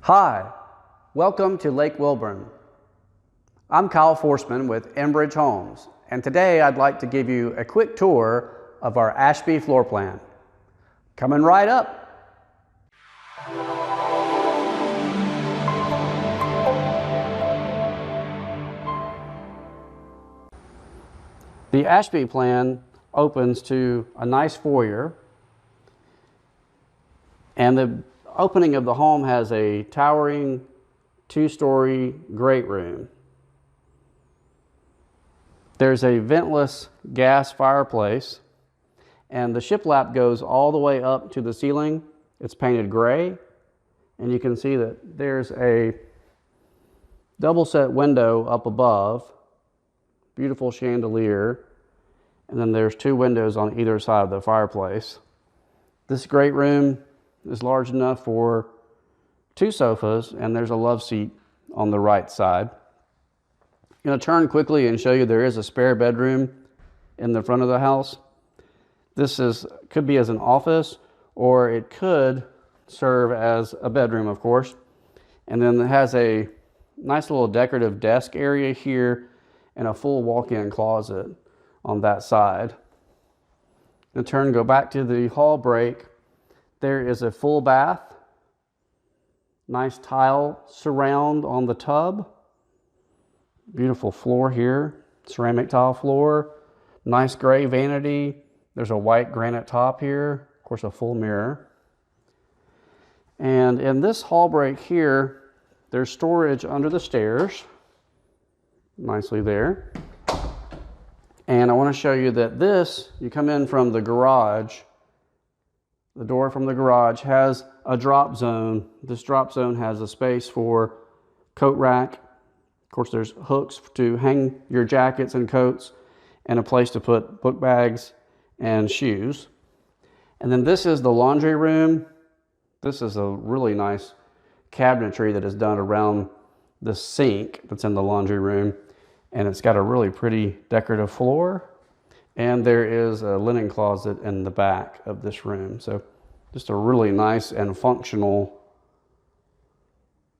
Hi, welcome to Lake Wilborn. I'm Kyle Forstman with Embridge Homes, and today I'd like to give you a quick tour of our Ashby floor plan. Coming right up. The Ashby plan opens to a nice foyer, and the opening of the home has a towering two-story great room. There's a ventless gas fireplace, and the shiplap goes all the way up to the ceiling. It's painted gray, and you can see that there's a double set window up above, beautiful chandelier, and then there's two windows on either side of the fireplace. This great room is large enough for two sofas, and there's a love seat on the right side. I'm going to turn quickly and show you there is a spare bedroom in the front of the house. This could be as an office, or it could serve as a bedroom, of course. And then it has a nice little decorative desk area here and a full walk-in closet on that side. I'm going to go back to the hall break. There is a full bath, nice tile surround on the tub, beautiful floor here, ceramic tile floor, nice gray vanity. There's a white granite top here, of course a full mirror. And in this hall break here, there's storage under the stairs, nicely there. And I want to show you that you come in from the garage. The door from the garage has a drop zone. This drop zone has a space for coat rack. Of course, there's hooks to hang your jackets and coats, and a place to put book bags and shoes. And then this is the laundry room. This is a really nice cabinetry that is done around the sink that's in the laundry room. And it's got a really pretty decorative floor. And there is a linen closet in the back of this room. So just a really nice and functional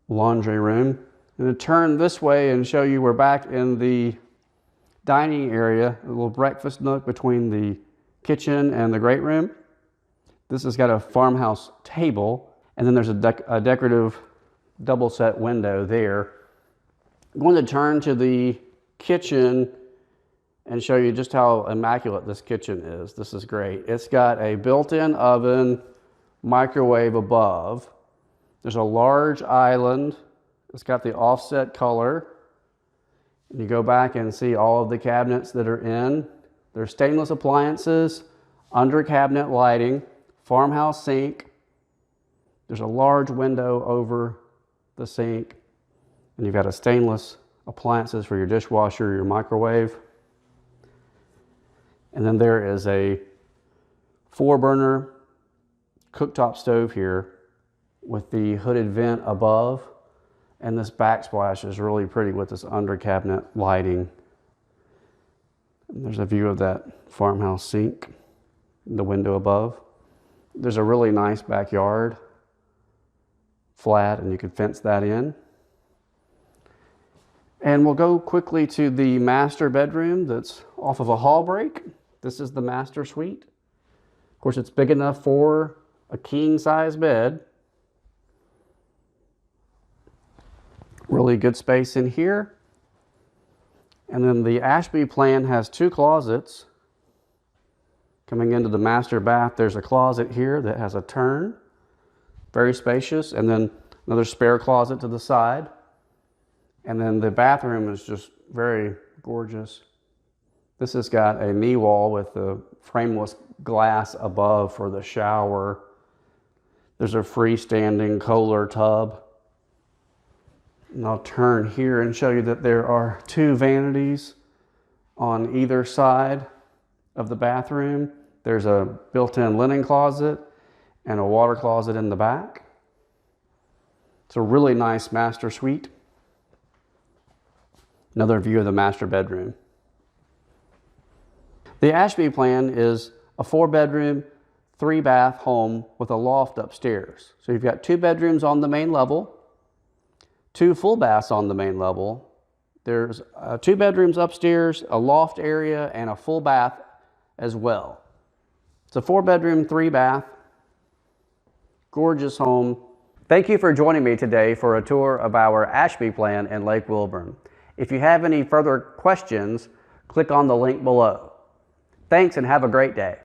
laundry room. I'm going to turn this way and show you we're back in the dining area, a little breakfast nook between the kitchen and the great room. This has got a farmhouse table, and then there's a decorative double set window there. I'm going to turn to the kitchen and show you just how immaculate this kitchen is. This is great. It's got a built-in oven, microwave above. There's a large island. It's got the offset color. And you go back and see all of the cabinets that are in. There's stainless appliances, under cabinet lighting, farmhouse sink. There's a large window over the sink. And you've got a stainless appliances for your dishwasher, your microwave. And then there is a 4-burner cooktop stove here with the hooded vent above. And this backsplash is really pretty with this under cabinet lighting. And there's a view of that farmhouse sink, the window above. There's a really nice backyard, flat, and you can fence that in. And we'll go quickly to the master bedroom that's off of a hall break. This is the master suite. Of course, it's big enough for a king-size bed. Really good space in here. And then the Ashby plan has two closets. Coming into the master bath, there's a closet here that has a turn. Very spacious. And then another spare closet to the side. And then the bathroom is just very gorgeous. This has got a knee wall with the frameless glass above for the shower. There's a freestanding Kohler tub. And I'll turn here and show you that there are two vanities on either side of the bathroom. There's a built-in linen closet and a water closet in the back. It's a really nice master suite. Another view of the master bedroom. The Ashby plan is a 4-bedroom, 3-bath home with a loft upstairs. So you've got 2 bedrooms on the main level, 2 full baths on the main level. There's 2 bedrooms upstairs, a loft area, and a full bath as well. It's a 4-bedroom, 3-bath, gorgeous home. Thank you for joining me today for a tour of our Ashby plan in Lake Wilborn. If you have any further questions, click on the link below. Thanks and have a great day.